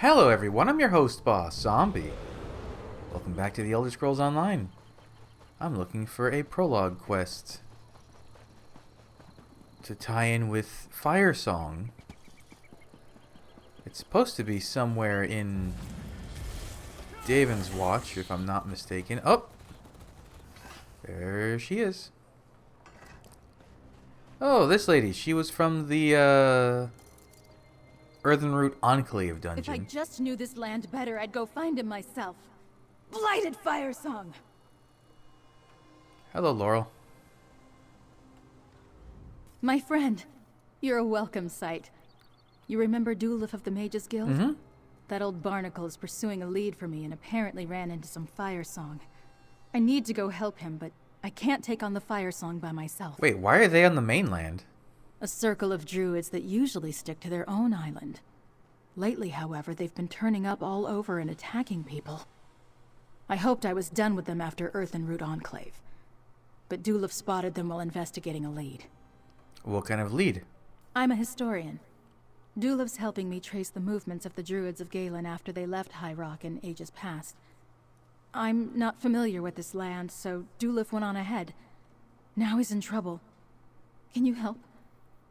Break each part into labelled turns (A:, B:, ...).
A: Hello everyone, I'm your host boss, Zombie. Welcome back to the Elder Scrolls Online. I'm looking for a prologue quest to tie in with Firesong. It's supposed to be somewhere in Daven's Watch, if I'm not mistaken. Oh! There she is. Oh, this lady. She was from the, Earthenroot Enclave dungeon.
B: If I just knew this land better, I'd go find him myself. Blighted Firesong!
A: Hello, Laurel.
B: My friend, you're a welcome sight. You remember Dulif of the Mages Guild?
A: Mm-hmm.
B: That old barnacle is pursuing a lead for me and apparently ran into some Firesong. I need to go help him, but I can't take on the Firesong by myself.
A: Wait, why are they on the mainland?
B: A circle of druids that usually stick to their own island. Lately, however, they've been turning up all over and attacking people. I hoped I was done with them after Earthenroot Enclave. But Dulif spotted them while investigating a lead.
A: What kind of lead?
B: I'm a historian. Dulif's helping me trace the movements of the druids of Galen after they left High Rock in ages past. I'm not familiar with this land, so Dulif went on ahead. Now he's in trouble. Can you help?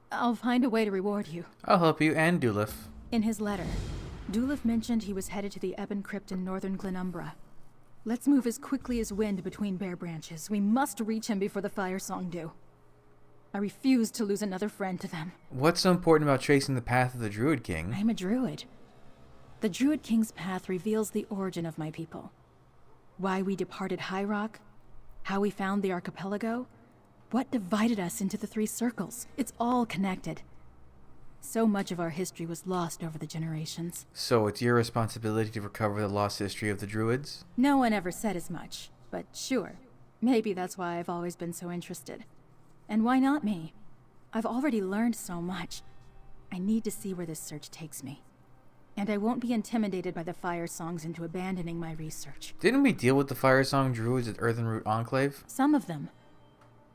B: I'll find a way to reward you.
A: I'll help you and Dulif.
B: In his letter, Dulif mentioned he was headed to the Ebon Crypt in northern Glenumbra. Let's move as quickly as wind between bare branches. We must reach him before the Firesong do. I refuse to lose another friend to them.
A: What's so important about tracing the path of the Druid King?
B: I'm a druid. The Druid King's path reveals the origin of my people. Why we departed High Rock, how we found the archipelago, what divided us into the three circles. It's all connected. So much of our history was lost over the generations.
A: So it's your responsibility to recover the lost history of the Druids?
B: No one ever said as much, but sure. Maybe that's why I've always been so interested. And why not me? I've already learned so much. I need to see where this search takes me. And I won't be intimidated by the Firesongs into abandoning my research.
A: Didn't we deal with the Firesong Druids at Earthenroot Enclave?
B: Some of them.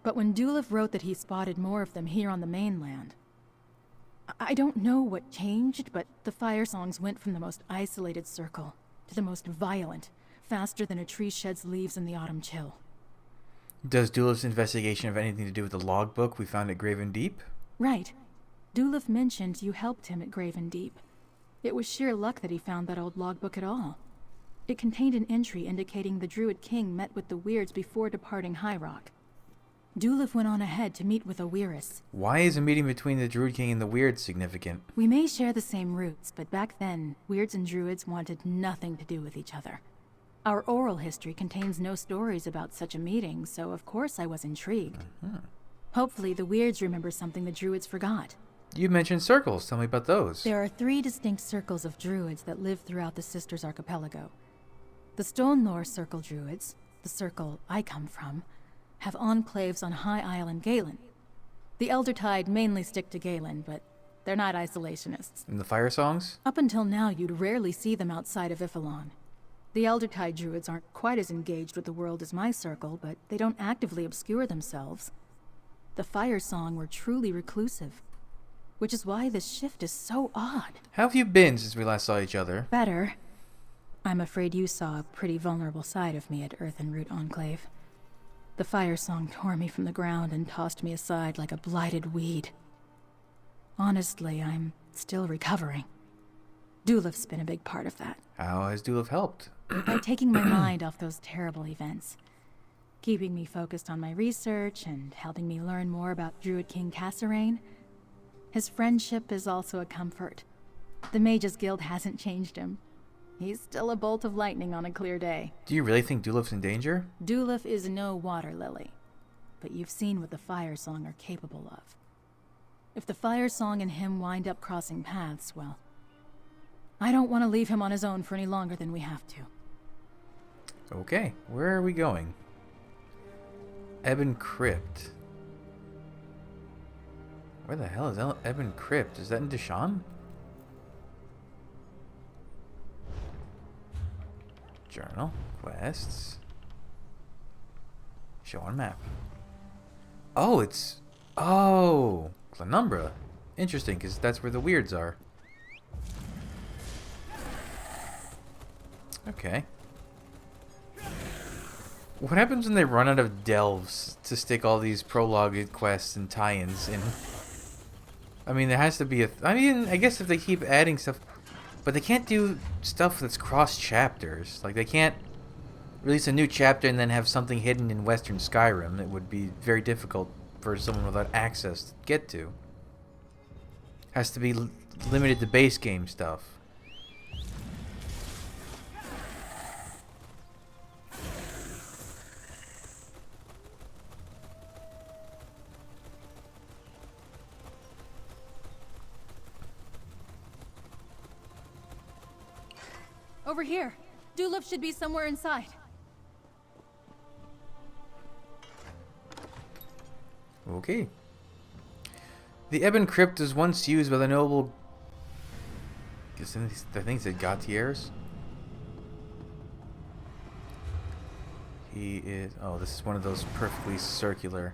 B: But when Dulif wrote that he spotted more of them here on the mainland, I don't know what changed, but the Firesongs went from the most isolated circle to the most violent, faster than a tree sheds leaves in the autumn chill.
A: Does Dulif's investigation have anything to do with the logbook we found at Graven Deep?
B: Right. Dulif mentioned you helped him at Graven Deep. It was sheer luck that he found that old logbook at all. It contained an entry indicating the Druid King met with the Weirds before departing High Rock. Dulif went on ahead to meet with Owiris.
A: Why is a meeting between the Druid King and the Weirds significant?
B: We may share the same roots, but back then, Weirds and Druids wanted nothing to do with each other. Our oral history contains no stories about such a meeting, so of course I was intrigued. Hopefully the Weirds remember something the Druids forgot.
A: You mentioned circles. Tell me about those.
B: There are 3 distinct circles of Druids that live throughout the Sisters Archipelago. The Stone Lore Circle Druids, the circle I come from, have enclaves on High Island Galen. The Eldertide mainly stick to Galen, but they're not isolationists.
A: And the Firesongs?
B: Up until now, you'd rarely see them outside of Iphelon. The Eldertide Druids aren't quite as engaged with the world as my circle, but they don't actively obscure themselves. The Firesong were truly reclusive, which is why this shift is so odd.
A: How have you been since we last saw each other?
B: Better. I'm afraid you saw a pretty vulnerable side of me at Earthenroot Enclave. The Firesong tore me from the ground and tossed me aside like a blighted weed. Honestly, I'm still recovering. Dulif's been a big part of that.
A: How has Dulif helped?
B: By taking my mind off those terrible events, keeping me focused on my research and helping me learn more about Druid King Cassarain. His friendship is also a comfort. The Mages Guild hasn't changed him. He's still a bolt of lightning on a clear day.
A: Do you really think Dulif's in danger?
B: Dulif is no water lily, but you've seen what the Firesong are capable of. If the Firesong and him wind up crossing paths, well, I don't want to leave him on his own for any longer than we have to.
A: Okay, where are we going? Ebon Crypt. Where the hell is Ebon Crypt? Is that in Deshaun? Journal. Quests. Show on map. Oh, it's... Oh! Glenumbra. Interesting, because that's where the Weirds are. Okay. What happens when they run out of delves to stick all these prologue quests and tie-ins in? I mean, there has to be a... I mean, I guess if they keep adding stuff... But they can't do stuff that's cross-chapters. Like, they can't release a new chapter and then have something hidden in Western Skyrim. It would be very difficult for someone without access to get to. Has to be limited to base game stuff.
B: Over here. Dulif should be somewhere inside.
A: Okay. The Ebon Crypt was once used by the noble... I think it's Gautiers. He is... Oh, this is one of those perfectly circular...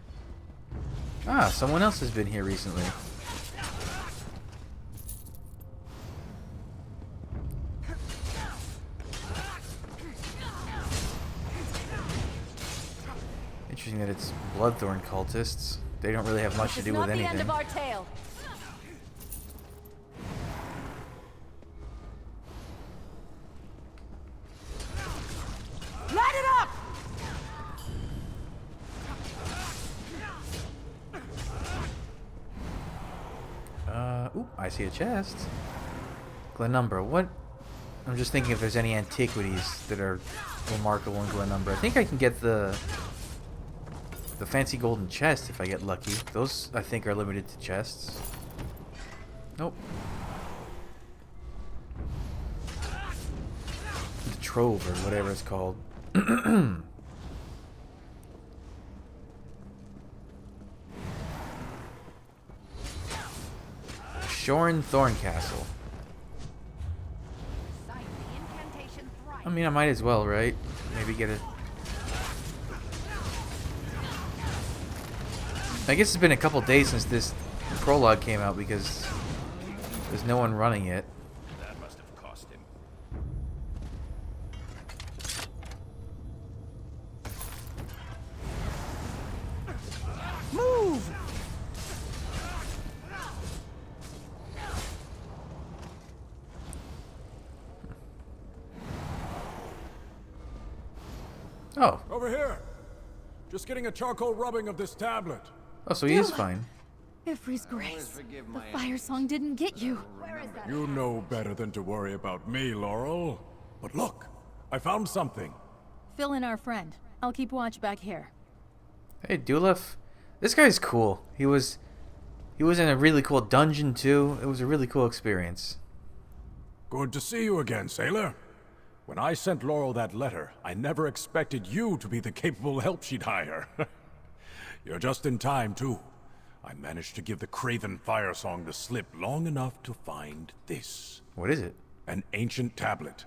A: Ah, someone else has been here recently. Interesting that it's Bloodthorn cultists. They don't really have much to do with anything.
B: This is not the end of our tale. Light it up!
A: Ooh, I see a chest. Glenumbra, what? I'm just thinking if there's any antiquities that are remarkable in Glenumbra. I think I can get the fancy golden chest if I get lucky. Those, I think, are limited to chests. Nope. The Trove, or whatever it's called. Shorn Thorncastle. I mean, I might as well, right? Maybe get a... I guess it's been a couple days since this prologue came out because there's no one running it.
C: That must have cost him.
D: Move!
A: Oh.
D: Over here. Just getting a charcoal rubbing of this tablet.
A: Oh, so he is fine.
B: Ifri's grace. The Firesong didn't get you.
D: You know better than to worry about me, Laurel. But look, I found something.
B: Fill in our friend. I'll keep watch back here.
A: Hey, Dulif. This guy's cool. He was in a really cool dungeon, too. It was a really cool experience.
D: Good to see you again, sailor. When I sent Laurel that letter, I never expected you to be the capable help she'd hire. You're just in time, too. I managed to give the craven Firesong the slip long enough to find this.
A: What is it?
D: An ancient tablet.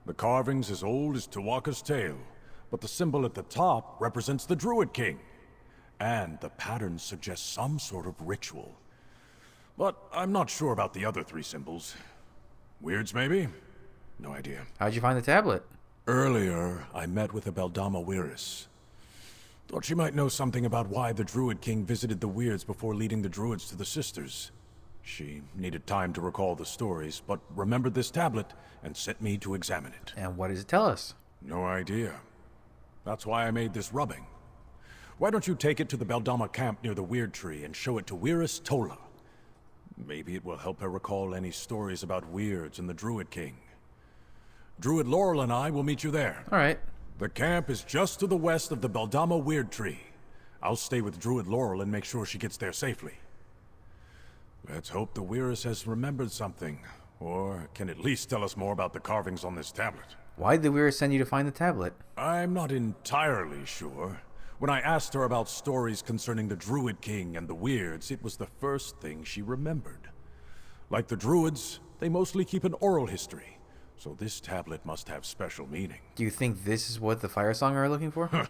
D: The carving's as old as Tawaka's tale, but the symbol at the top represents the Druid King. And the pattern suggests some sort of ritual. But I'm not sure about the other three symbols. Weirds, maybe? No idea.
A: How'd you find the tablet?
D: Earlier, I met with a Beldama Weiris. Thought she might know something about why the Druid King visited the Weirds before leading the Druids to the Sisters. She needed time to recall the stories, but remembered this tablet and sent me to examine it.
A: And what does it tell us?
D: No idea. That's why I made this rubbing. Why don't you take it to the Beldama camp near the Weird Tree and show it to Weiris Tola? Maybe it will help her recall any stories about Weirds and the Druid King. Druid Laurel and I will meet you there.
A: All right.
D: The camp is just to the west of the Beldama Weird Tree. I'll stay with Druid Laurel and make sure she gets there safely. Let's hope the Weiris has remembered something, or can at least tell us more about the carvings on this tablet.
A: Why'd the Weird send you to find the tablet?
D: I'm not entirely sure. When I asked her about stories concerning the Druid King and the Weirds, it was the first thing she remembered. Like the Druids, they mostly keep an oral history, so this tablet must have special meaning.
A: Do you think this is what the Firesong are looking for?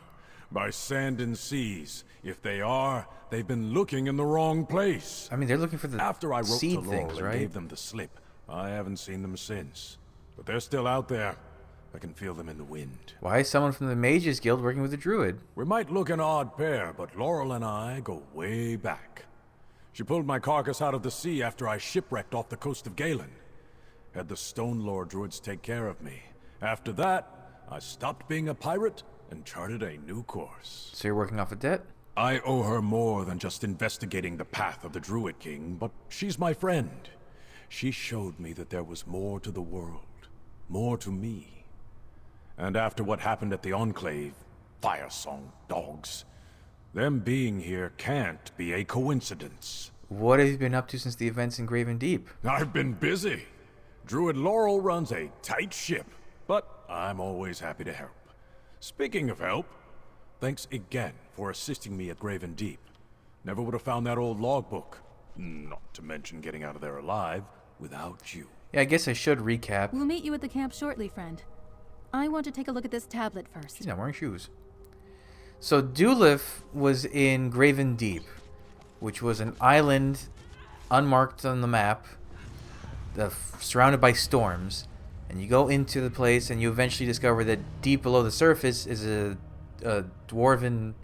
D: By sand and seas. If they are, they've been looking in the wrong place.
A: I mean, they're looking for the
D: After I wrote to
A: seed
D: Laurel
A: things,
D: and
A: right?
D: gave them the slip, I haven't seen them since. But they're still out there, I can feel them in the wind.
A: Why is someone from the Mages Guild working with a druid?
D: We might look an odd pair, but Laurel and I go way back. She pulled my carcass out of the sea after I shipwrecked off the coast of Galen. Had the Stone Lord druids take care of me. After that, I stopped being a pirate and charted a new course.
A: So you're working off a debt?
D: I owe her more than just investigating the path of the Druid King, but she's my friend. She showed me that there was more to the world, more to me. And after what happened at the Enclave, Firesong dogs, them being here can't be a coincidence.
A: What have you been up to since the events in Graven Deep?
D: I've been busy. Druid Laurel runs a tight ship, but I'm always happy to help. Speaking of help, thanks again for assisting me at Graven Deep. Never would have found that old logbook. Not to mention getting out of there alive without you.
A: Yeah, I guess I should recap.
B: We'll meet you at the camp shortly, friend. I want to take a look at this tablet first.
A: She's not wearing shoes. So Doolittle was in Graven Deep, which was an island unmarked on the map, surrounded by storms. And you go into the place and you eventually discover that deep below the surface is a dwarven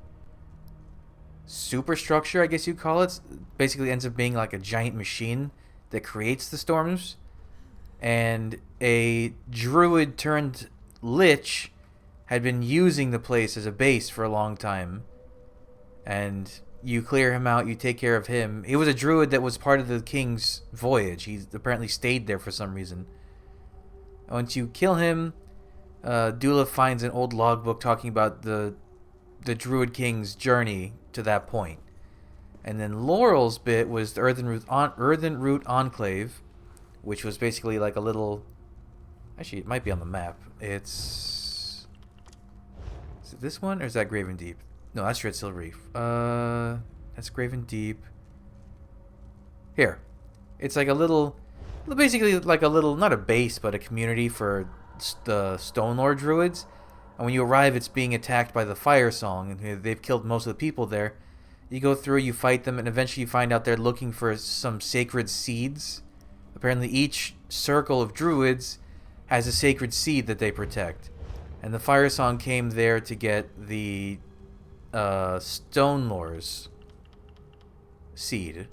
A: superstructure, I guess you'd call it. Basically ends up being like a giant machine that creates the storms. And a druid turned lich had been using the place as a base for a long time. And you clear him out, you take care of him. He was a druid that was part of the king's voyage. He apparently stayed there for some reason. Once you kill him, Dula finds an old logbook talking about the Druid King's journey to that point. And then Laurel's bit was the Earthen Root Enclave, which was basically like a little... Actually, it might be on the map. Is it this one, or is that Graven Deep? No, that's Red Seal Reef. That's Graven Deep. Here. It's like a little... Basically like a little, not a base, but a community for the Stone Lord Druids. And when you arrive, it's being attacked by the Firesong, and they've killed most of the people there. You go through, you fight them, and eventually you find out they're looking for some sacred seeds. Apparently each circle of druids has a sacred seed that they protect. And the Firesong came there to get the Stone Lord's seed.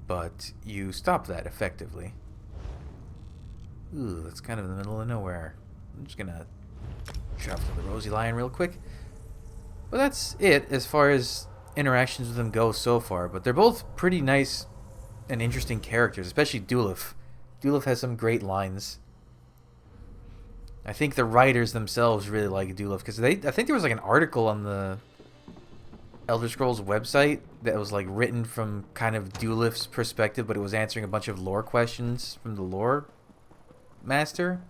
A: But you stop that effectively. Ooh, that's kind of in the middle of nowhere. I'm just gonna travel to the Rosy Lion real quick. But that's it as far as interactions with them go so far. But they're both pretty nice and interesting characters, especially Doolittle. Doolittle has some great lines. I think the writers themselves really like Doolittle because I think there was like an article on the Elder Scrolls website that was like written from kind of Doolittle's perspective, but it was answering a bunch of lore questions from the lore master.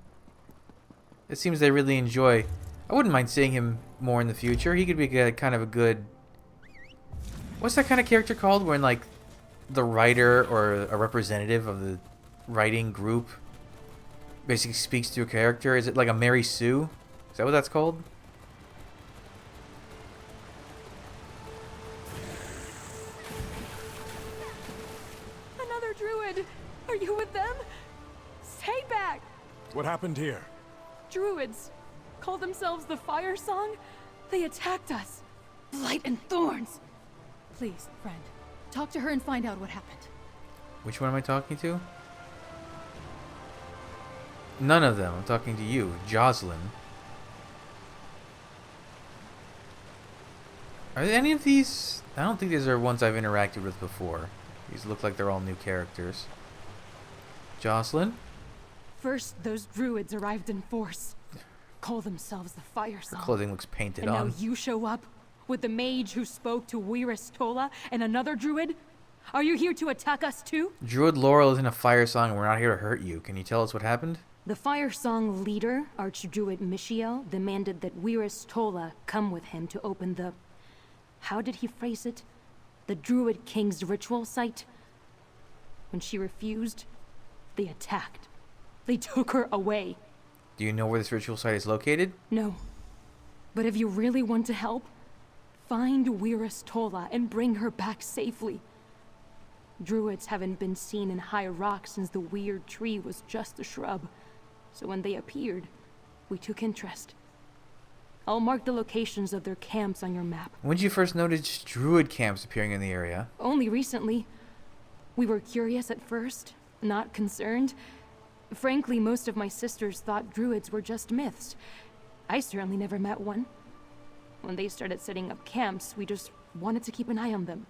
A: It seems they really enjoy. I wouldn't mind seeing him more in the future. He could be kind of a good... What's that kind of character called when like the writer or a representative of the writing group basically speaks to a character? Is it like a Mary Sue? Is that what that's called?
B: Another druid! Are you with them? Stay back!
D: What happened here?
B: Druids call themselves the Firesong? They attacked us. Blight and thorns! Please, friend, talk to her and find out what happened.
A: Which one am I talking to? None of them. I'm talking to you, Jocelyn. Are there any of these? I don't think these are ones I've interacted with before. These look like they're all new characters. Jocelyn?
B: First, those druids arrived in force. Call themselves the Firesong.
A: Her clothing looks painted
B: and
A: on.
B: now you show up with the mage who spoke to Weiris Tola and another druid? Are you here to attack us too?
A: Druid Laurel isn't a Firesong and we're not here to hurt you. Can you tell us what happened?
E: The Firesong leader, Archdruid Michiel, demanded that Weiris Tola come with him to open the... How did he phrase it? The Druid King's ritual site. When she refused, they attacked. They took her away.
A: Do you know where this ritual site is located?
E: No. But if you really want to help, find Weiris Tola and bring her back safely. Druids haven't been seen in High Rock since the weird tree was just a shrub. So when they appeared, we took interest. I'll mark the locations of their camps on your map.
A: When did you first notice druid camps appearing in the area?
E: Only recently. We were curious at first, not concerned. Frankly, most of my sisters thought druids were just myths. I certainly never met one. When they started setting up camps, we just wanted to keep an eye on them.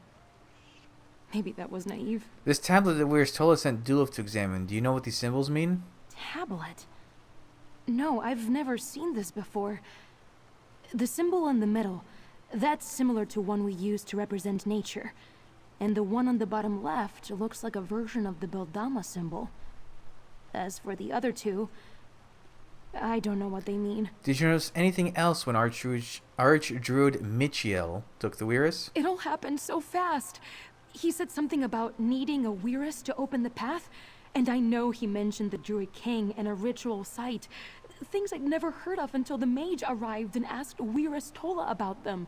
E: Maybe that was naive.
A: This tablet that Weir's Tola sent Duluf to examine, do you know what these symbols mean?
E: Tablet? No, I've never seen this before. The symbol in the middle, that's similar to one we use to represent nature. And the one on the bottom left looks like a version of the Beldama symbol. As for the other two, I don't know what they mean.
A: Did you notice anything else when Archdruid Michiel took the Weiris?
E: It all happened so fast. He said something about needing a Weiris to open the path, and I know he mentioned the Druid King and a ritual site. Things I'd never heard of until the mage arrived and asked Weiris Tola about them.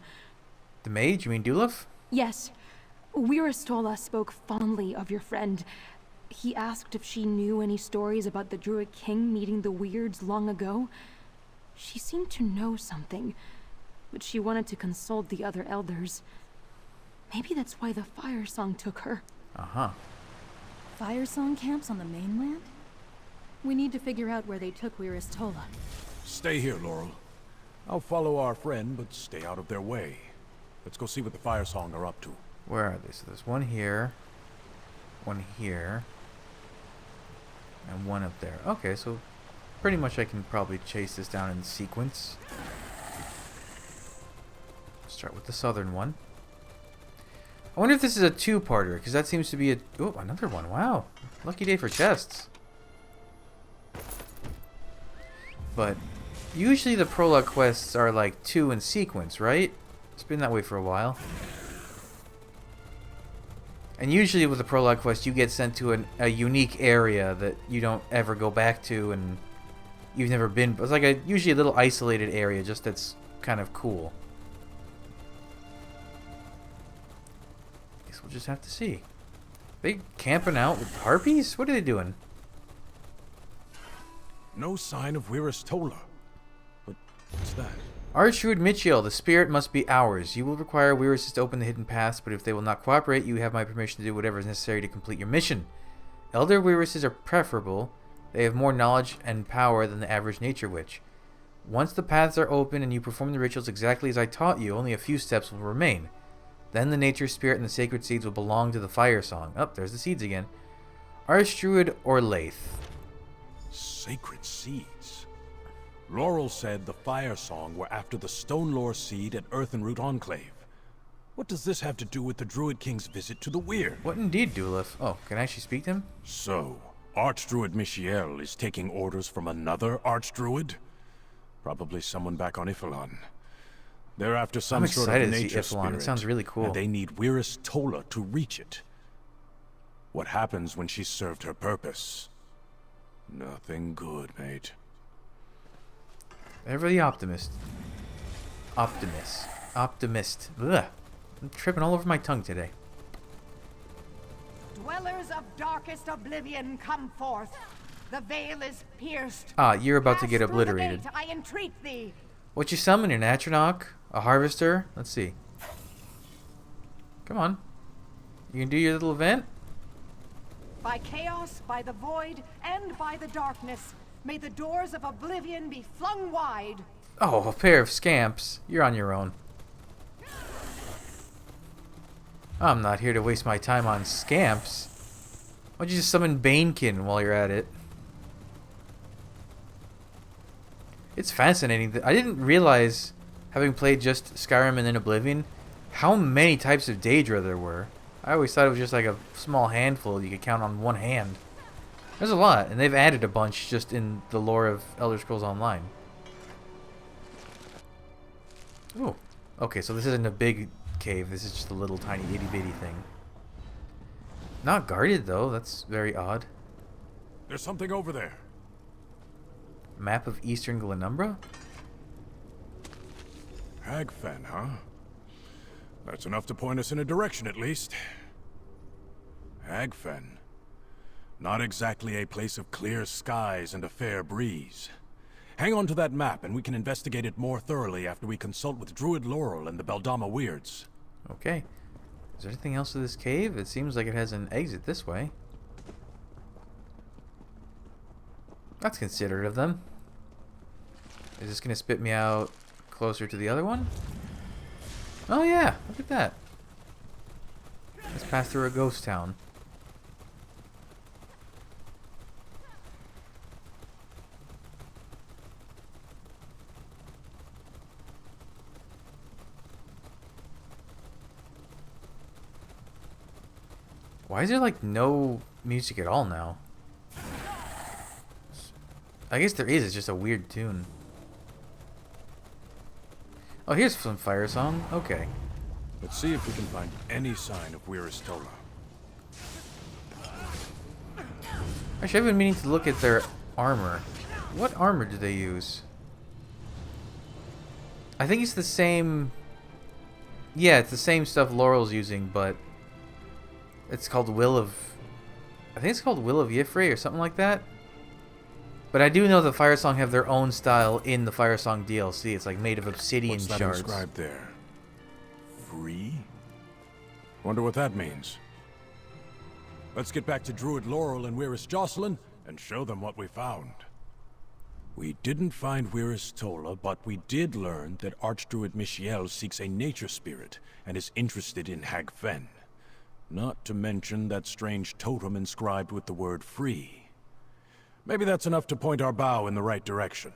A: The mage? You mean Duluf?
E: Yes. Weiris Tola spoke fondly of your friend. He asked if she knew any stories about the Druid King meeting the Weirds long ago. She seemed to know something, but she wanted to consult the other elders. Maybe that's why the Firesong took her.
A: Uh-huh.
B: Firesong camps on the mainland? We need to figure out where they took Weiris Tola.
D: Stay here, Laurel. I'll follow our friend, but stay out of their way. Let's go see what the Firesong are up to.
A: Where are they? So there's one here, and one up there. Okay, so pretty much I can probably chase this down in sequence. Start with the southern one. I wonder if this is a two-parter, because that seems to be a... Oh, another one. Wow. Lucky day for chests. But usually the prologue quests are like 2 in sequence, right? It's been that way for a while. And usually with the prologue quest, you get sent to a unique area that you don't ever go back to, and you've never been. It's like usually a little isolated area, just that's kind of cool. Guess we'll just have to see. They camping out with harpies? What are they doing?
D: No sign of Weiris Tola. But what's that?
A: Archdruid Michiel, the spirit must be ours. You will require Weiris to open the hidden paths, but if they will not cooperate, you have my permission to do whatever is necessary to complete your mission. Elder Weirises are preferable. They have more knowledge and power than the average nature witch. Once the paths are open and you perform the rituals exactly as I taught you, only a few steps will remain. Then the nature spirit and the sacred seeds will belong to the Firesong. Oh, there's the seeds again. Archdruid or Laith.
D: Sacred seeds. Laurel said the Firesong were after the Stonelore seed at Earthenroot Enclave. What does this have to do with the Druid King's visit to the Weird?
A: What indeed, Duluf? Oh, can I actually speak to him?
D: So, Archdruid Michiel is taking orders from another Archdruid? Probably someone back on Ifilon. They're after some sort of nature spirit.
A: It sounds really cool.
D: And they need Weiris Tola to reach it. What happens when she's served her purpose? Nothing good, mate.
A: Ever the optimist. Optimist. Ugh. I'm tripping all over my tongue today.
F: Dwellers of darkest oblivion, come forth. The veil is pierced.
A: Ah, you're about to get
F: Pass through the
A: obliterated.
F: gate, I entreat thee.
A: What you summon? An Atronach? A Harvester? Let's see. Come on. You can do your little event?
F: By chaos, by the void, and by the darkness, may the doors of oblivion be flung wide.
A: Oh, a pair of scamps. You're on your own. I'm not here to waste my time on scamps. Why don't you just summon Banekin while you're at it? It's fascinating. I didn't realize, having played just Skyrim and then Oblivion, how many types of Daedra there were. I always thought it was just like a small handful you could count on one hand. There's a lot, and they've added a bunch just in the lore of Elder Scrolls Online. Ooh. Okay, so this isn't a big cave. This is just a little tiny itty-bitty thing. Not guarded, though. That's very odd.
D: There's something over there.
A: Map of Eastern Glenumbra?
D: Hagfen, huh? That's enough to point us in a direction, at least. Hagfen. Not exactly a place of clear skies and a fair breeze. Hang on to that map and we can investigate it more thoroughly after we consult with Druid Laurel and the Beldama Weirds.
A: Okay. Is there anything else to this cave? It seems like it has an exit this way. That's considerate of them. Is this gonna spit me out closer to the other one? Oh yeah, look at that. Let's pass through a ghost town. Why is there like no music at all now? I guess there is, it's just a weird tune. Oh, here's some Firesong. Okay.
D: Let's see if we can find any sign of Weirus Tola.
A: Actually, I've been meaning to look at their armor. What armor do they use? I think it's the same... Yeah, it's the same stuff Laurel's using, but... It's called Will of... I think it's called Will of Y'ffre or something like that. But I do know the Firesong have their own style in the Firesong DLC. It's like made of obsidian
D: What's that
A: shards.
D: inscribed there? Free? Wonder what that means. Let's get back to Druid Laurel and Weirus Jocelyn and show them what we found. We didn't find Weirus Tola, but we did learn that Archdruid Michiel seeks a nature spirit and is interested in Hag Fen. Not to mention that strange totem inscribed with the word free. Maybe that's enough to point our bow in the right direction.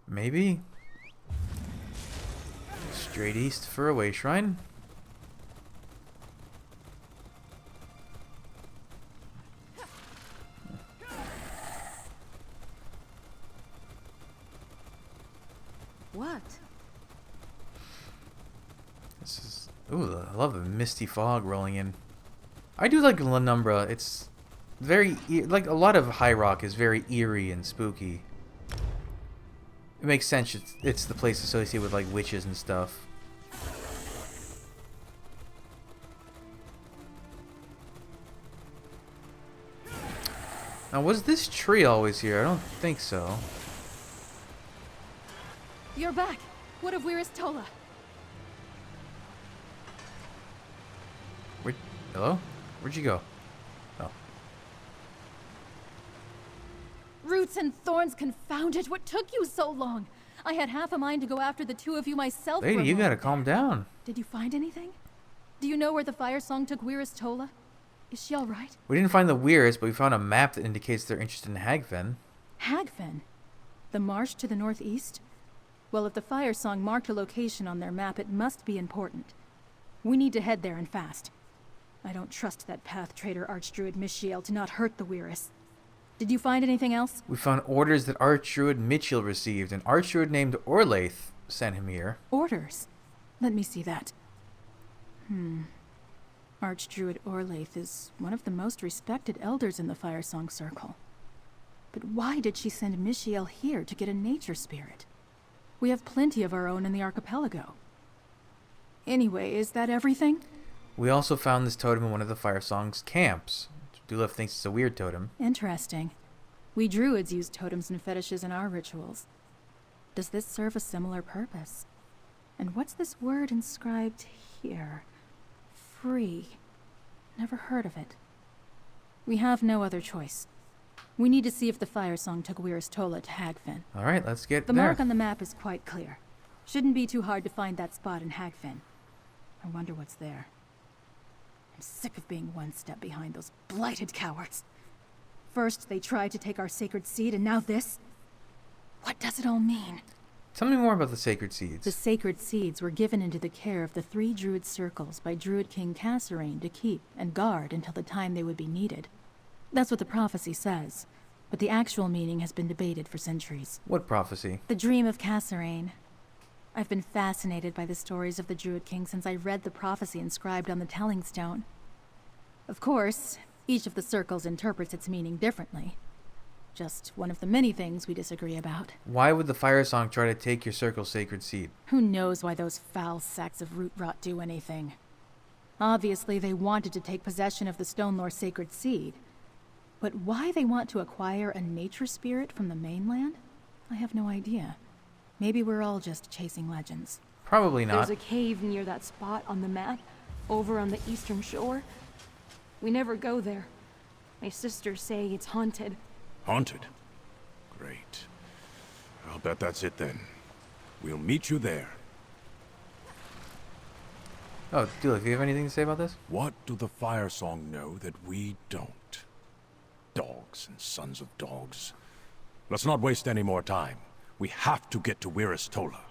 A: Maybe. Straight east for a way shrine.
B: What?
A: This is... Ooh, I love the misty fog rolling in. I do like Lanumbra. It's very... Like, a lot of High Rock is very eerie and spooky. It makes sense. It's the place associated with, like, witches and stuff. Now, was this tree always here? I don't think so.
B: You're back. What of Weirus Tola?
A: Hello? Where'd you go? Oh.
B: Roots and thorns, confound it. What took you so long? I had half a mind to go after the two of you myself.
A: Lady, you gotta calm down.
B: Did you find anything? Do you know where the Firesong took Weirus Tola? Is she all right?
A: We didn't find the Weirus, but we found a map that indicates they're interested in Hagfen.
B: Hagfen? The marsh to the northeast? Well, if the Firesong marked a location on their map, it must be important. We need to head there and fast. I don't trust that path trader Archdruid Michiel to not hurt the Weirus. Did you find anything else?
A: We found orders that Archdruid Michiel received. An Archdruid named Orlaith sent him here.
B: Orders? Let me see that. Archdruid Orlaith is one of the most respected elders in the Firesong Circle. But why did she send Michiel here to get a nature spirit? We have plenty of our own in the archipelago. Anyway, is that everything?
A: We also found this totem in one of the Firesong's camps. Dulef thinks it's a weird totem.
B: Interesting. We druids use totems and fetishes in our rituals. Does this serve a similar purpose? And what's this word inscribed here? Free. Never heard of it. We have no other choice. We need to see if the Firesong took Weirus Tola to Hagfen.
A: Alright, let's get
B: The
A: there.
B: mark on the map is quite clear. Shouldn't be too hard to find that spot in Hagfen. I wonder what's there. I'm sick of being one step behind those blighted cowards. First, they tried to take our sacred seed, and now this? What does it all mean?
A: Tell me more about the sacred seeds.
B: The sacred seeds were given into the care of the 3 druid circles by Druid King Kasserine to keep and guard until the time they would be needed. That's what the prophecy says, but the actual meaning has been debated for centuries.
A: What prophecy?
B: The dream of Kasserine. I've been fascinated by the stories of the Druid King since I read the prophecy inscribed on the Telling Stone. Of course, each of the circles interprets its meaning differently. Just one of the many things we disagree about.
A: Why would the Firesong try to take your circle's sacred seed?
B: Who knows why those foul sacks of root rot do anything? Obviously, they wanted to take possession of the Stone Lord's sacred seed. But why they want to acquire a nature spirit from the mainland? I have no idea. Maybe we're all just chasing legends.
A: Probably not.
E: There's a cave near that spot on the map, over on the eastern shore. We never go there. My sisters say it's haunted.
D: Haunted? Great. I'll bet that's it then. We'll meet you there.
A: Oh, Dulif, do you have anything to say about this?
D: What do the Firesong know that we don't? Dogs and sons of dogs. Let's not waste any more time. We have to get to Wirris Tola.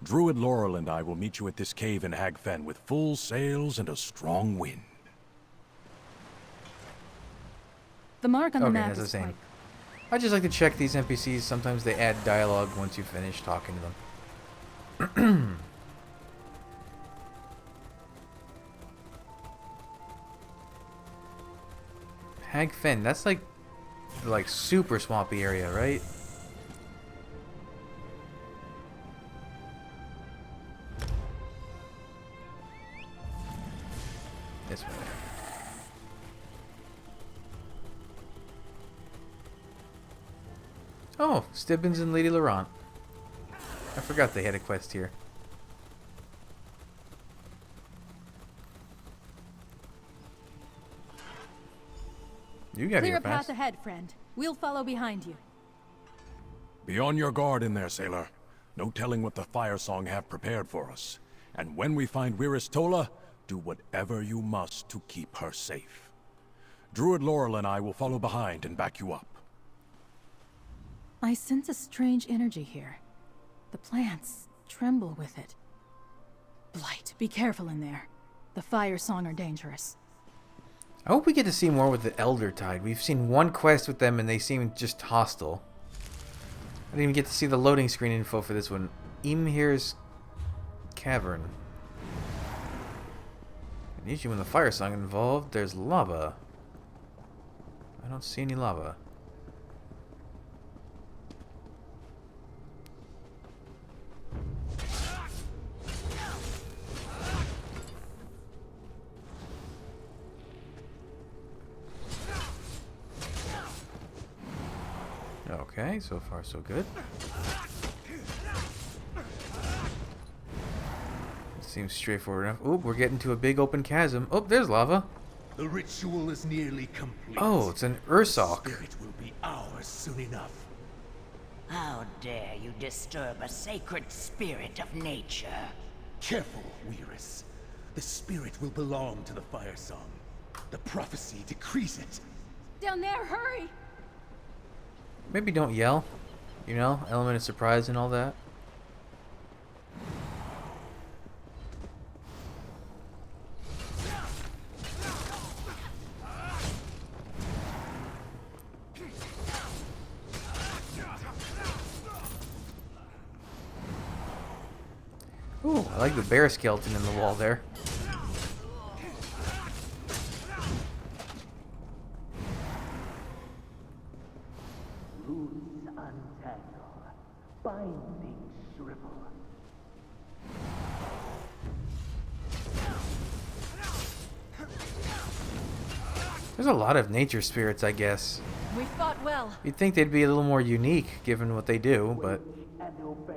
D: Druid Laurel and I will meet you at this cave in Hagfen with full sails and a strong wind.
B: The mark on the
A: Okay,
B: map
A: that's the
B: is
A: same.
B: quite...
A: I just like to check these NPCs. Sometimes they add dialogue once you finish talking to them. Hagfen, that's like super swampy area, right? This way. Oh, Stibbins and Lady Laurent. I forgot they had a quest here. You got
B: Clear
A: here
B: a path
A: fast.
B: ahead, friend. We'll follow behind you.
D: Be on your guard in there, sailor. No telling what the Firesong have prepared for us. And when we find Wirris Tola, do whatever you must to keep her safe. Druid Laurel and I will follow behind and back you up.
B: I sense a strange energy here. The plants tremble with it. Blight, be careful in there. The Firesong are dangerous.
A: I hope we get to see more with the Elder Tide. We've seen one quest with them and they seem just hostile. I didn't even get to see the loading screen info for this one. Imhir's Cavern. And usually when the Firesong involved, there's lava. I don't see any lava. Okay, so far so good. Seems straightforward enough. Oh, we're getting to a big open chasm. Oh, there's lava.
C: The ritual is nearly complete.
A: Oh, it's an Ursok.
C: Spirit will be ours soon enough.
G: How dare you disturb a sacred spirit of nature?
C: Careful, Wirris. The spirit will belong to the Firesong. The prophecy decrees it.
B: Down there, hurry!
A: Maybe don't yell. You know, element of surprise and all that. Ooh, I like the bear skeleton in the wall there.
H: Roots untangle, bindings shrivel.
A: There's a lot of nature spirits, I guess.
B: We fought well.
A: You'd think they'd be a little more unique, given what they do, but...
H: And obey.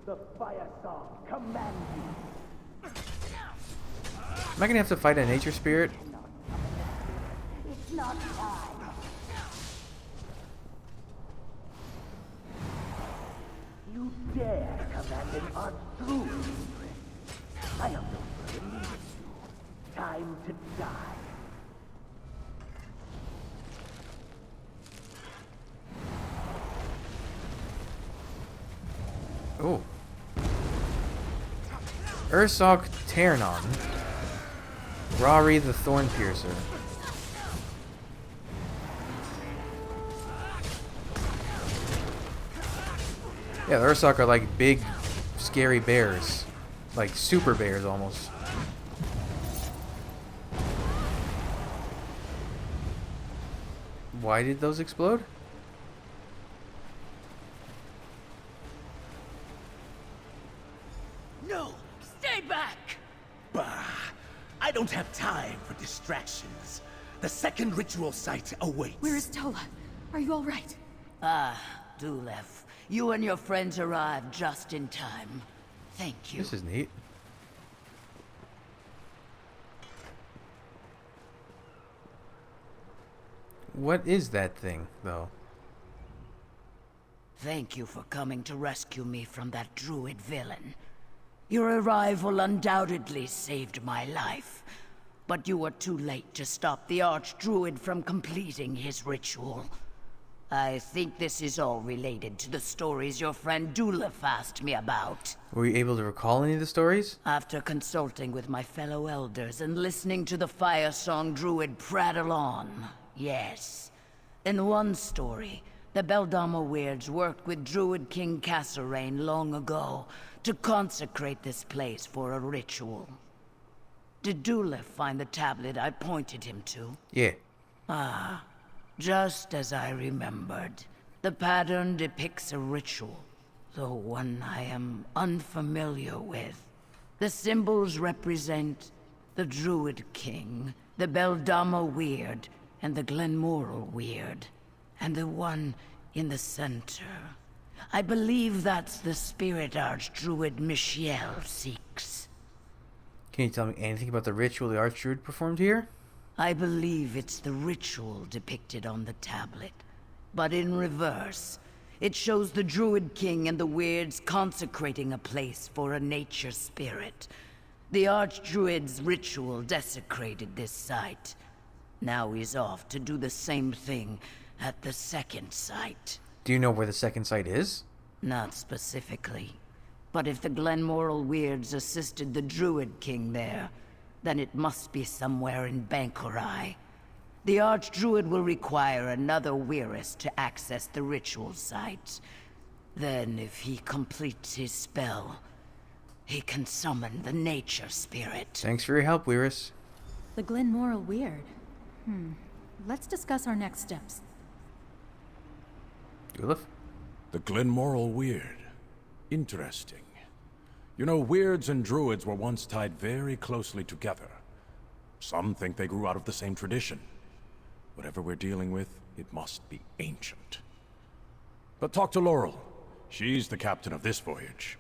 H: The Firesong command you.
A: Am I gonna have to fight a nature spirit?
H: It's not time. You dare command an Archdruid? I am no further needed you. Time to die.
A: Oh. Ursok Ternon. Rari the Thornpiercer. Yeah, the Ursok are like big, scary bears. Like super bears almost. Why did those explode?
C: No!
G: Stay back!
C: Bah! I don't have time for distractions. The second ritual site awaits.
B: Where is Tola? Are you all right?
G: Dulev, you and your friends arrived just in time. Thank you.
A: This is neat. What is that thing, though?
G: Thank you for coming to rescue me from that druid villain. Your arrival undoubtedly saved my life, but you were too late to stop the archdruid from completing his ritual. I think this is all related to the stories your friend Dulev asked me about.
A: Were you able to recall any of the stories?
G: After consulting with my fellow elders and listening to the Firesong druid prattle on, yes. In one story, the Beldama Weirds worked with Druid King Kasserine long ago to consecrate this place for a ritual. Did Dulev find the tablet I pointed him to?
A: Yeah.
G: Just as I remembered. The pattern depicts a ritual, though one I am unfamiliar with. The symbols represent the Druid King, the Beldama Weird, and the Glenmoral Weird. And the one in the center. I believe that's the spirit Archdruid Michiel seeks.
A: Can you tell me anything about the ritual the Archdruid performed here?
G: I believe it's the ritual depicted on the tablet, but in reverse. It shows the Druid King and the Weirds consecrating a place for a nature spirit. The Archdruid's ritual desecrated this site. Now he's off to do the same thing at the second site.
A: Do you know where the second site is?
G: Not specifically. But if the Glenmoral Weirds assisted the Druid King there, then it must be somewhere in Bankurai. The Archdruid will require another Weirist to access the ritual site. Then, if he completes his spell, he can summon the nature spirit.
A: Thanks for your help, Weiris.
B: The Glenmoral Weird. Let's discuss our next steps.
A: Dulev?
D: The Glenmoral Weird. Interesting. You know, weirds and druids were once tied very closely together. Some think they grew out of the same tradition. Whatever we're dealing with, it must be ancient. But talk to Laurel. She's the captain of this voyage.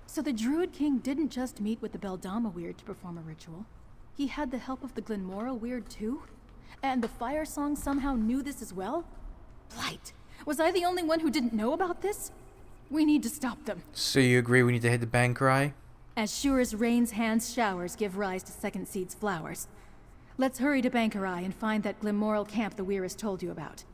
B: So the Druid King didn't just meet with the Beldama Weird to perform a ritual. He had the help of the Glenmoral Weird too? And the Firesong somehow knew this as well? Blight, was I the only one who didn't know about this? We need to stop them.
A: So you agree we need to head to Bankurai?
B: As sure as rain's hands showers give rise to second seed's flowers. Let's hurry to Bankurai and find that Glenmoral camp the Weiris told you about.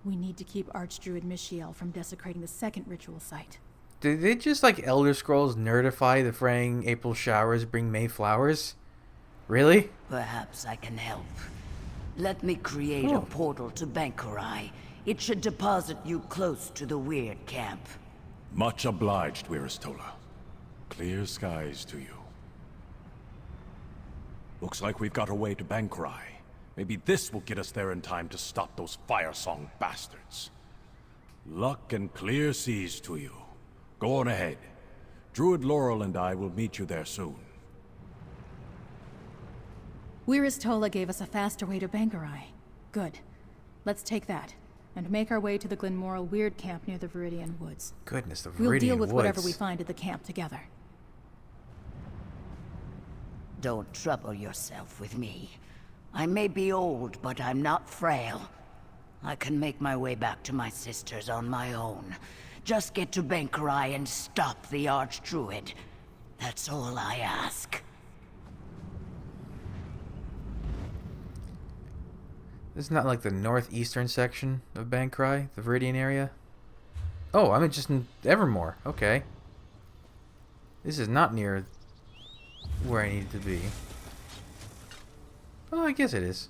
B: We need to keep Archdruid Michiel from desecrating the second ritual site.
A: Did they just like Elder Scrolls nerdify the fraying April showers bring May flowers? Really?
G: Perhaps I can help. Let me create a portal to Bankurai. It should deposit you close to the Weird camp.
D: Much obliged, Wiristola. Clear skies to you. Looks like we've got a way to Bankurai. Maybe this will get us there in time to stop those Firesong bastards. Luck and clear seas to you. Go on ahead. Druid Laurel and I will meet you there soon.
B: Weiris Tola gave us a faster way to Bankurai. Good. Let's take that, and make our way to the Glenmoral Weird camp near the Viridian Woods.
A: Goodness, the Viridian
B: We'll deal with
A: Woods.
B: whatever we find at the camp together.
G: Don't trouble yourself with me. I may be old, but I'm not frail. I can make my way back to my sisters on my own. Just get to Bankurai and stop the Archdruid. That's all I ask.
A: This is not like the northeastern section of Bankurai, the Viridian area. Oh, I'm just in Evermore. Okay. This is not near where I need to be. Oh, I guess it is.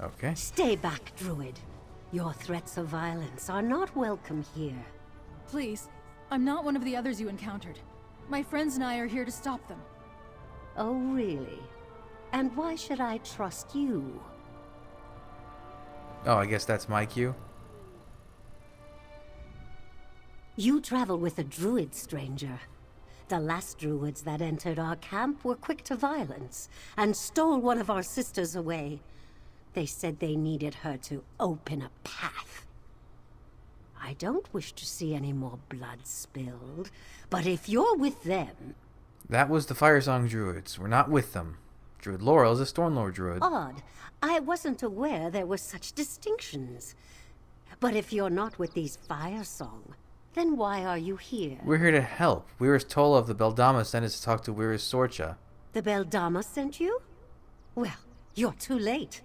A: Okay.
I: Stay back, Druid. Your threats of violence are not welcome here.
B: Please, I'm not one of the others you encountered. My friends and I are here to stop them.
I: Oh, really? And why should I trust you?
A: Oh, I guess that's my cue.
I: You travel with a druid, stranger. The last druids that entered our camp were quick to violence and stole one of our sisters away. They said they needed her to open a path. I don't wish to see any more blood spilled, but if you're with them...
A: That was the Firesong druids. We're not with them. Druid Laurel is a Stormlord druid.
I: Odd. I wasn't aware there were such distinctions. But if you're not with these Firesong, then why are you here?
A: We're here to help. Wirris Tola of the Beldama sent us to talk to Wirris Sorcha.
I: The Beldama sent you? Well, you're too late.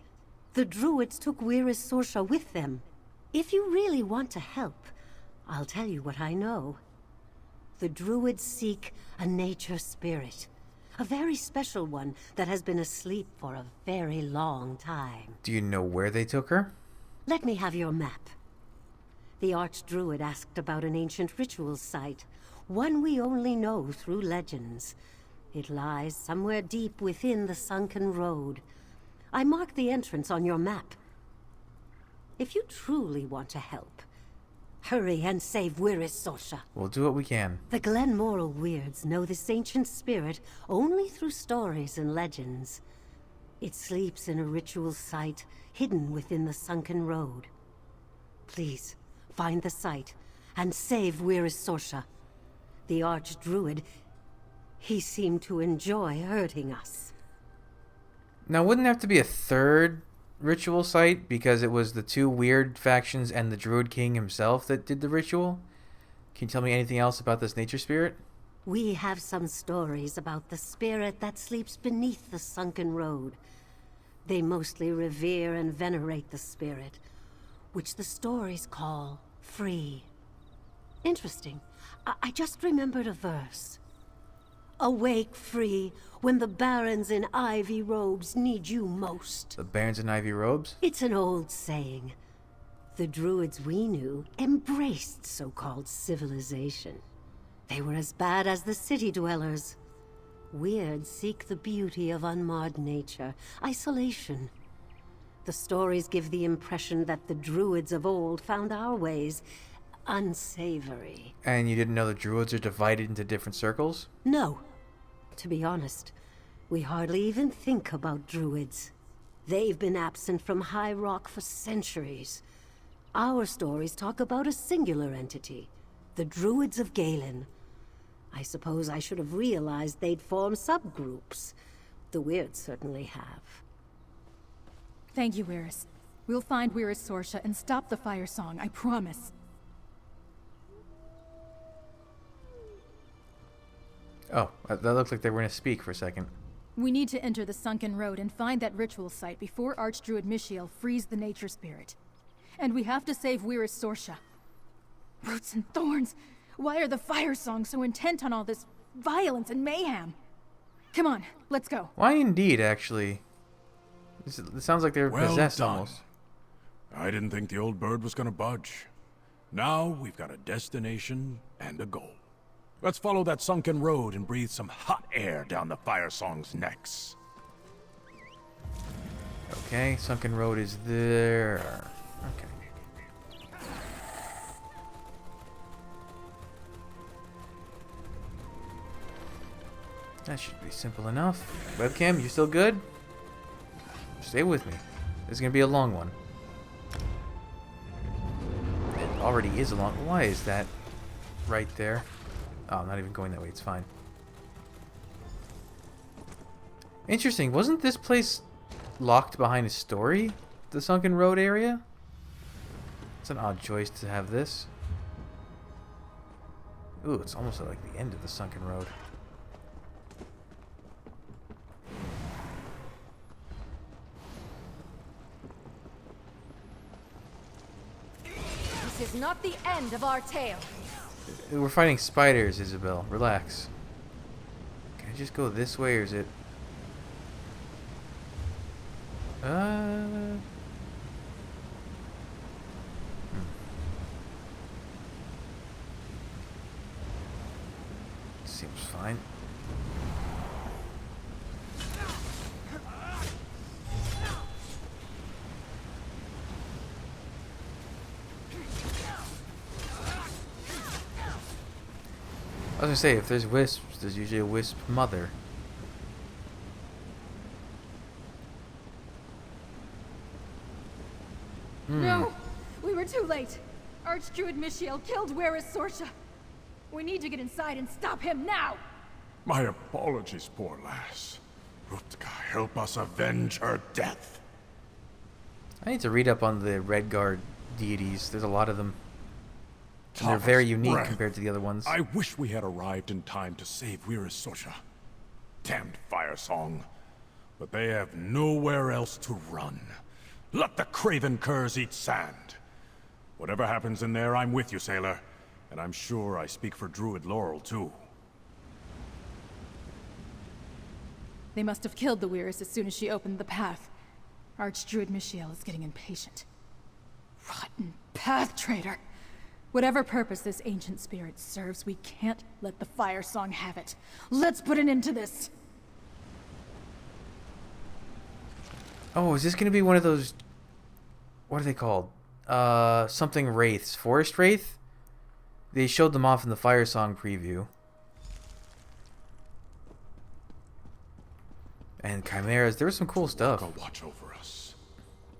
I: The druids took Wirris Sorcha with them. If you really want to help, I'll tell you what I know. The druids seek a nature spirit. A very special one that has been asleep for a very long time.
A: Do you know where they took her?
I: Let me have your map. The Archdruid asked about an ancient ritual site, one we only know through legends. It lies somewhere deep within the sunken road. I marked the entrance on your map. If you truly want to help, hurry and save Wirris Sorcha.
A: We'll do what we can.
I: The Glenmoral Weirds know this ancient spirit only through stories and legends. It sleeps in a ritual site hidden within the sunken road. Please, find the site and save Wirris Sorcha. The Archdruid, he seemed to enjoy hurting us.
A: Now, wouldn't there have to be a third ritual site because it was the two weird factions and the Druid King himself that did the ritual? Can you tell me anything else about this nature spirit?
I: We have some stories about the spirit that sleeps beneath the sunken road. They mostly revere and venerate the spirit, which the stories call free. Interesting. I just remembered a verse. Awake free when the barons in ivy robes need you most.
A: The Barons in Ivy Robes?
I: It's an old saying. The druids we knew embraced so-called civilization. They were as bad as the city dwellers. Weirds seek the beauty of unmarred nature, isolation. The stories give the impression that the druids of old found our ways unsavory.
A: And you didn't know the druids are divided into different circles?
I: No. To be honest, we hardly even think about druids. They've been absent from High Rock for centuries. Our stories talk about a singular entity, the Druids of Galen. I suppose I should have realized they'd form subgroups. The Weirds certainly have.
B: Thank you, Wirris. We'll find Wirris Sorcha and stop the Firesong, I promise.
A: Oh, that looked like they were going to speak for a second.
B: We need to enter the sunken road and find that ritual site before Archdruid Mishiel frees the nature spirit. And we have to save Wirris Sorcha. Roots and thorns! Why are the Firesong so intent on all this violence and mayhem? Come on, let's go.
A: Why indeed, actually? It sounds like they're
D: Well
A: possessed
D: done.
A: almost.
D: I didn't think the old bird was gonna budge. Now we've got a destination and a goal. Let's follow that sunken road and breathe some hot air down the Firesong's necks.
A: Okay, sunken road is there. Okay. That should be simple enough. Webcam, you still good? Stay with me. This is gonna be a long one. It already is a long. Why is that right there? Oh, I'm not even going that way. It's fine. Interesting. Wasn't this place locked behind a story? The sunken road area? It's an odd choice to have this. Ooh, it's almost like the end of the sunken road.
E: This is not the end of our tale.
A: We're fighting spiders, Isabel. Relax. Can I just go this way, or is it... fine. I was gonna say, if there's wisps, there's usually a wisp mother.
B: No! We were too late! Archdruid Mishiel killed Where's Sorsha. We need to get inside and stop him now!
D: My apologies, poor lass. Rutka, help us avenge her death.
A: I need to read up on the Redguard deities. There's a lot of them. And they're
D: Thomas,
A: very unique
D: Brad,
A: compared to the other ones.
D: I wish we had arrived in time to save Where's Sorsha. Damned Firesong. But they have nowhere else to run. Let the craven curs eat sand. Whatever happens in there, I'm with you, sailor. And I'm sure I speak for Druid Laurel, too.
B: They must have killed the Weiris as soon as she opened the path. Archdruid Mishiel is getting impatient. Rotten path traitor! Whatever purpose this ancient spirit serves, we can't let the Firesong have it. Let's put an end to this!
A: Oh, is this gonna be one of those... What are they called? Something wraiths. Forest wraith? They showed them off in the Firesong preview. And chimeras. There was some cool stuff.
D: Go watch over us.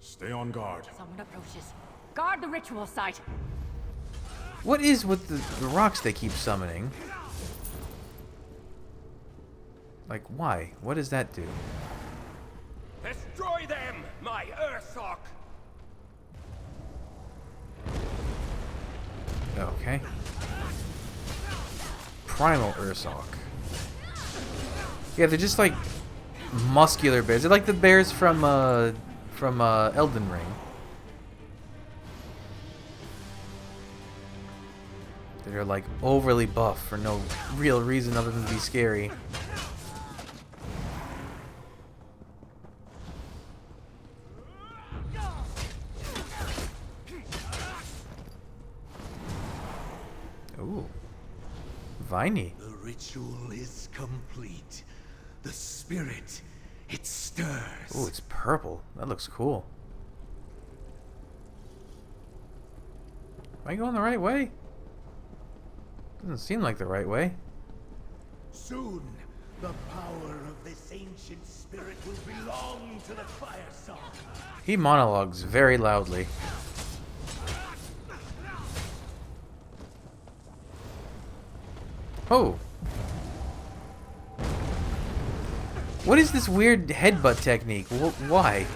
D: Stay on guard.
E: Someone approaches. Guard the ritual site.
A: What is with the rocks they keep summoning? Like, why? What does that do?
H: Destroy them, my Ursok!
A: Okay. Primal Ursok. Yeah, they're just like muscular bears. They're like the bears from Elden Ring. They're like overly buff for no real reason other than to be scary. Ooh. Viney.
C: The ritual is complete. The spirit, it stirs.
A: Ooh, it's purple. That looks cool. Am I going the right way? Doesn't seem like the right way.
C: Soon, the power of this ancient spirit will belong to the Firesong.
A: He monologues very loudly. Oh. What is this weird headbutt technique? Why?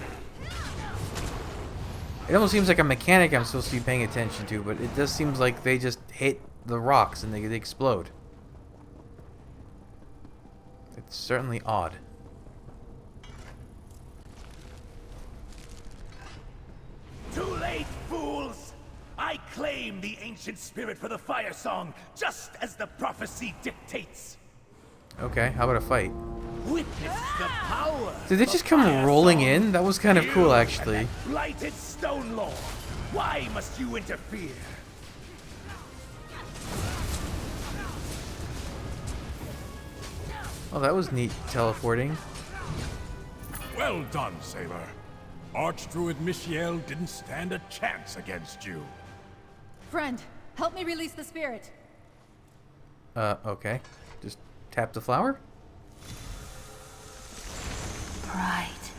A: It almost seems like a mechanic I'm supposed to be paying attention to, but it just seems like they just hit the rocks and they explode. It's certainly odd.
C: Too late, fools! I claim the ancient spirit for the Firesong, just as the prophecy dictates.
A: Okay, how about a fight?
C: Witness the power.
A: Did they just come rolling in? That was kind of cool, actually.
C: Blighted Stone Lord, why must you interfere?
A: Oh, that was neat teleporting.
D: Well done, sailor. Archdruid Mishiel didn't stand a chance against you.
B: Friend, help me release the spirit.
A: Okay. Just tap the flower?
E: Bright.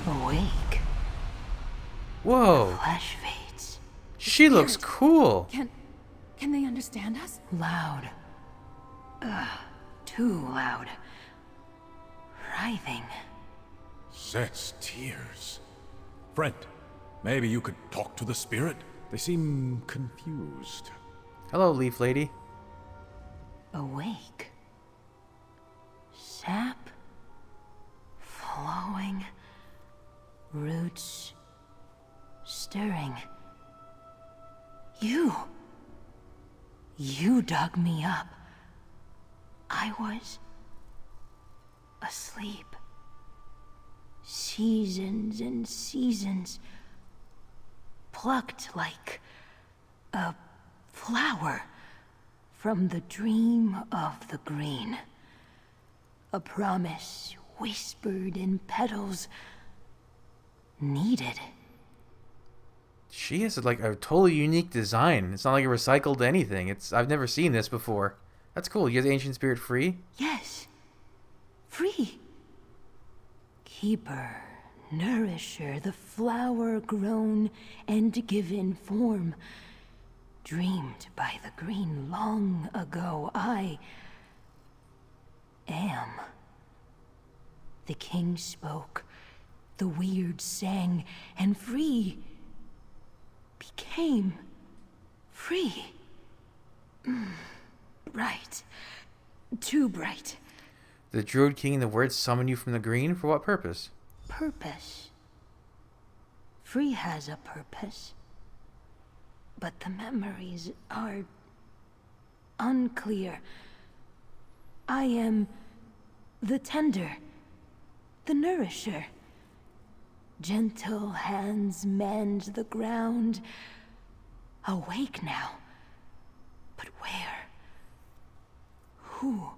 E: Awake.
A: Whoa.
E: Flesh fades.
A: She looks cool.
B: Can they understand us?
E: Loud. Too loud. Writhing.
D: Set's tears. Friend, maybe you could talk to the spirit? They seem confused.
A: Hello, Leaf Lady.
E: Awake. Sap. Flowing. Roots. Stirring. You dug me up. I was asleep. Seasons and seasons. Plucked like a flower from the dream of the green. A promise whispered in petals needed.
A: She has like a totally unique design. It's not like a recycled anything. I've never seen this before. That's cool. You get the ancient spirit free?
E: Yes. Free. Keeper, nourisher, the flower grown and given form. Dreamed by the green long ago. I am. The king spoke. The weird sang, and free became free. Bright. Too bright.
A: The Druid King and the words summon you from the green? For what purpose?
E: Purpose. Free has a purpose. But the memories are unclear. I am the tender, the nourisher. Gentle hands mend the ground. Awake now. But where? Who?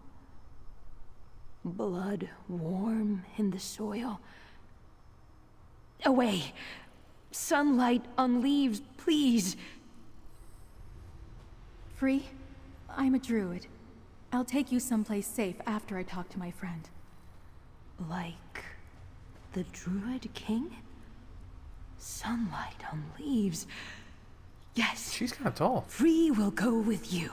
E: Blood warm in the soil. Away! Sunlight on leaves, please!
B: Free, I'm a druid. I'll take you someplace safe after I talk to my friend.
E: Like the Druid King? Sunlight on leaves. Yes.
A: She's kind of tall.
E: Free will go with you.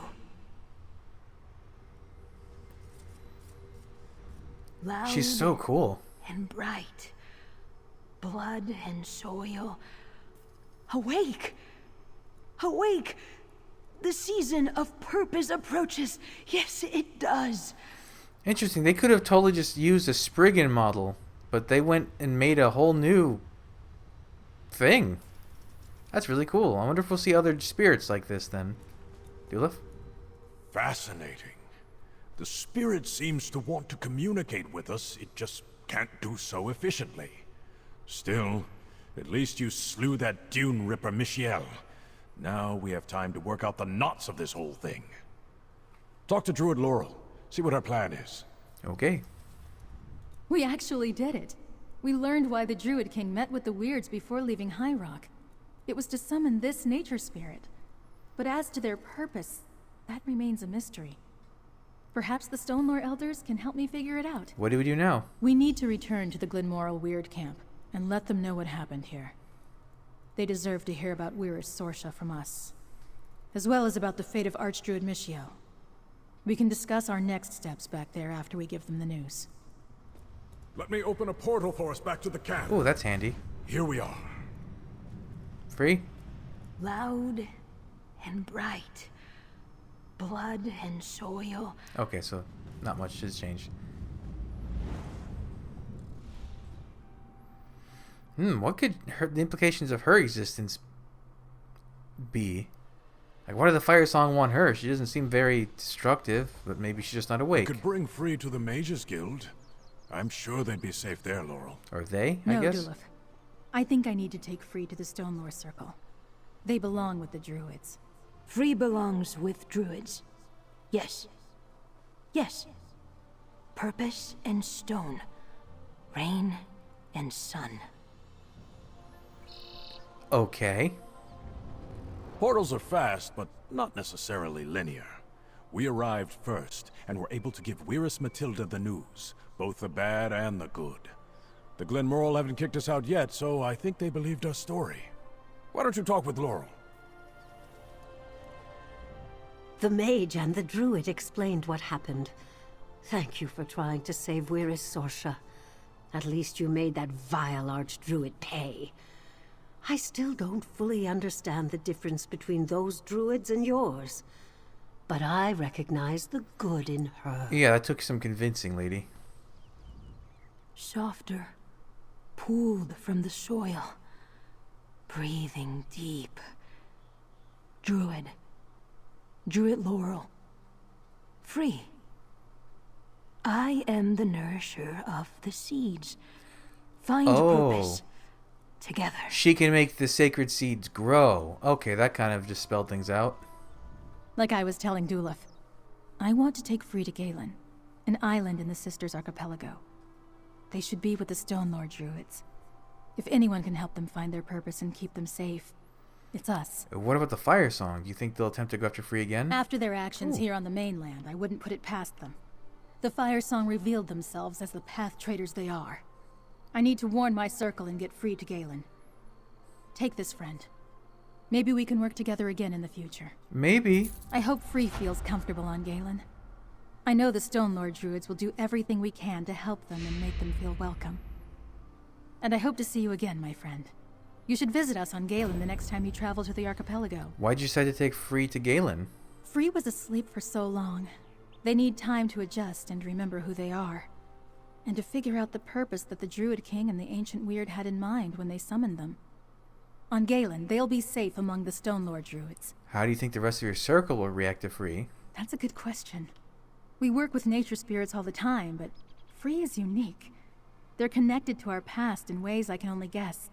E: Loud
A: She's so cool.
E: and bright. Blood and soil. Awake! Awake! The season of purpose approaches. Yes, it does.
A: Interesting. They could have totally just used a Spriggan model, but they went and made a whole new thing. That's really cool. I wonder if we'll see other spirits like this then. Dulif?
D: Fascinating. The spirit seems to want to communicate with us, it just can't do so efficiently. Still, at least you slew that Dune Ripper Michiel. Now we have time to work out the knots of this whole thing. Talk to Druid Laurel. See what our plan is.
A: Okay.
B: We actually did it. We learned why the Druid King met with the Weirds before leaving High Rock. It was to summon this nature spirit. But as to their purpose, that remains a mystery. Perhaps the Stonelore Elders can help me figure it out.
A: What do we do now?
B: We need to return to the Glenmoral Weird Camp and let them know what happened here. They deserve to hear about Weir's Sorsha from us, as well as about the fate of Archdruid Michiel. We can discuss our next steps back there after we give them the news.
D: Let me open a portal for us back to the camp.
A: Oh, that's handy.
D: Here we are.
A: Free?
E: Loud and bright. Blood and soil.
A: Okay, so not much has changed. What could the implications of her existence be? Like, why did the Firesong want her? She doesn't seem very destructive, but maybe she's just not awake.
D: We could bring Free to the Mages Guild. I'm sure they'd be safe there, Laurel.
A: Or they,
B: No,
A: I guess?
B: Dulif. I think I need to take Free to the Stonelore Circle. They belong with the Druids.
E: Free belongs with druids. Yes. Yes. Purpose and stone. Rain and sun.
A: Okay.
D: Portals are fast, but not necessarily linear. We arrived first, and were able to give Wyrus Matilda the news, both the bad and the good. The Glenmoral haven't kicked us out yet, so I think they believed our story. Why don't you talk with Laurel?
I: The mage and the druid explained what happened. Thank you for trying to save Wyrus Sorsha. At least you made that vile archdruid pay. I still don't fully understand the difference between those druids and yours. But I recognize the good in her.
A: Yeah, that took some convincing, lady.
E: Softer. Pulled from the soil. Breathing deep. Druid. Druid Laurel. Free. I am the nourisher of the seeds. Find purpose. Together.
A: She can make the sacred seeds grow. Okay, that kind of just spelled things out.
B: Like I was telling Dulif, I want to take Free to Galen, an island in the Sisters Archipelago. They should be with the Stone Lord Druids. If anyone can help them find their purpose and keep them safe, it's us.
A: What about the Firesong? Do you think they'll attempt to go after Free again?
B: After their actions here on the mainland, I wouldn't put it past them. The Firesong revealed themselves as the path traders they are. I need to warn my circle and get Free to Galen. Take this, friend. Maybe we can work together again in the future.
A: Maybe.
B: I hope Free feels comfortable on Galen. I know the Stone Lord Druids will do everything we can to help them and make them feel welcome. And I hope to see you again, my friend. You should visit us on Galen the next time you travel to the archipelago.
A: Why'd you decide to take Free to Galen?
B: Free was asleep for so long. They need time to adjust and remember who they are. And to figure out the purpose that the Druid King and the Ancient Weird had in mind when they summoned them. On Galen, they'll be safe among the Stone Lord Druids.
A: How do you think the rest of your circle will react to Free?
B: That's a good question. We work with nature spirits all the time, but Free is unique. They're connected to our past in ways I can only guess.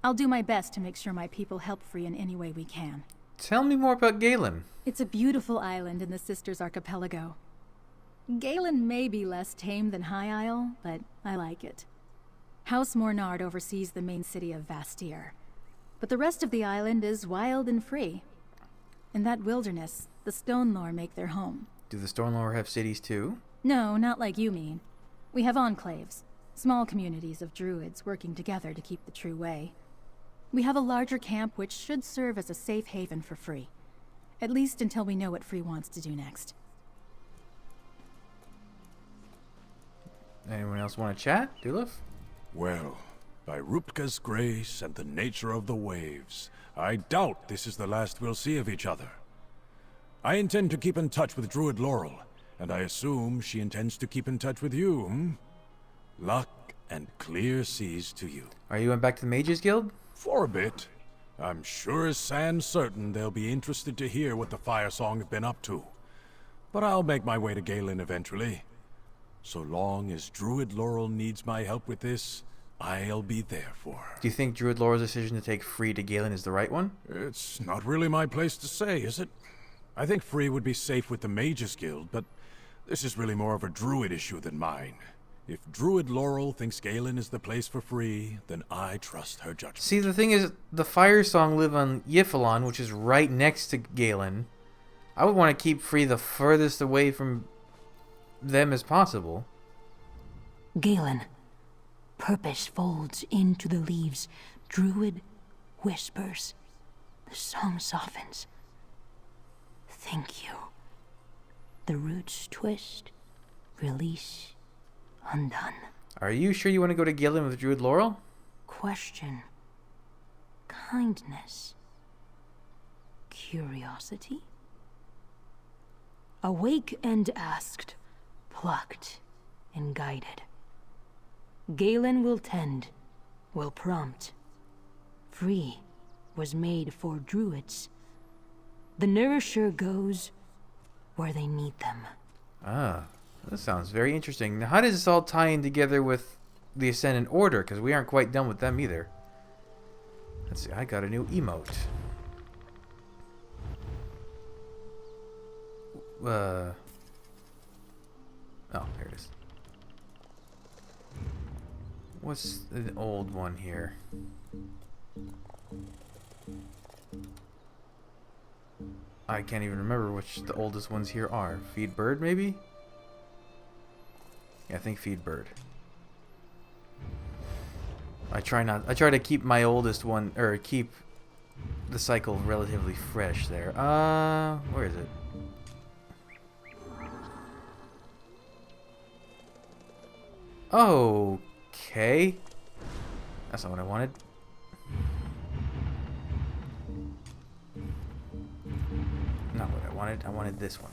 B: I'll do my best to make sure my people help Free in any way we can.
A: Tell me more about Galen.
B: It's a beautiful island in the Sisters Archipelago. Galen may be less tame than High Isle, but I like it. House Mornard oversees the main city of Vastir, but the rest of the island is wild and free. In that wilderness, the Stone Lore make their home.
A: Do the Stone Lore have cities too?
B: No, not like you mean. We have enclaves, small communities of druids working together to keep the true way. We have a larger camp which should serve as a safe haven for Free. At least until we know what Free wants to do next.
A: Anyone else want to chat? Dulif?
D: Well, by Rupka's grace and the nature of the waves, I doubt this is the last we'll see of each other. I intend to keep in touch with Druid Laurel, and I assume she intends to keep in touch with you, hmm? Luck and clear seas to you.
A: Are you going back to the Mages Guild?
D: For a bit. I'm sure as sand certain they'll be interested to hear what the Firesong have been up to. But I'll make my way to Galen eventually. So long as Druid Laurel needs my help with this, I'll be there for her.
A: Do you think Druid Laurel's decision to take Free to Galen is the right one?
D: It's not really my place to say, is it? I think Free would be safe with the Mages Guild, but this is really more of a Druid issue than mine. If Druid Laurel thinks Galen is the place for Free, then I trust her judgment.
A: See, the thing is, the Firesong live on Ypsilon, which is right next to Galen. I would want to keep Free the furthest away from them as possible.
E: Galen. Purpose folds into the leaves. Druid whispers. The song softens. Thank you. The roots twist. Release. Undone.
A: Are you sure you want to go to Galen with Druid Laurel?
E: Question. Kindness. Curiosity. Awake and asked. Plucked and guided. Galen will tend, will prompt. Free was made for druids. The nourisher goes where they need them.
A: Ah, that sounds very interesting. Now, how does this all tie in together with the Ascendant Order? Because we aren't quite done with them either. Let's see, I got a new emote. Oh, here it is. What's an old one here? I can't even remember which the oldest ones here are. Feed Bird, maybe? Yeah, I think Feed Bird. I try to keep my oldest one, or keep the cycle relatively fresh there. Where is it? Okay. That's not what I wanted. Not what I wanted. I wanted this one.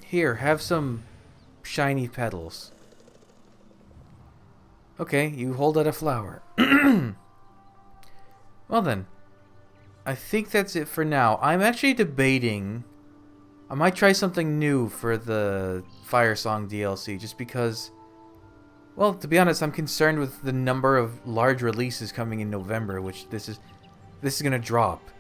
A: Here, have some shiny petals. Okay, you hold out a flower. Well then, I think that's it for now. I'm actually debating. I might try something new for the Firesong DLC, just because. Well, to be honest, I'm concerned with the number of large releases coming in November, which this is gonna drop.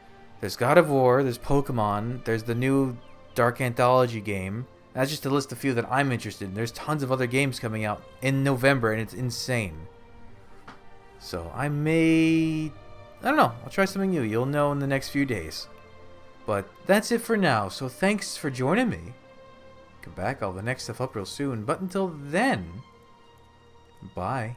A: There's God of War, there's Pokemon, there's the new dark anthology game. That's just to list a few that I'm interested in. There's tons of other games coming out in November, and it's insane. So I don't know. I'll try something new. You'll know in the next few days. But that's it for now. So thanks for joining me. Come back. I'll have the next stuff up real soon. But until then, bye.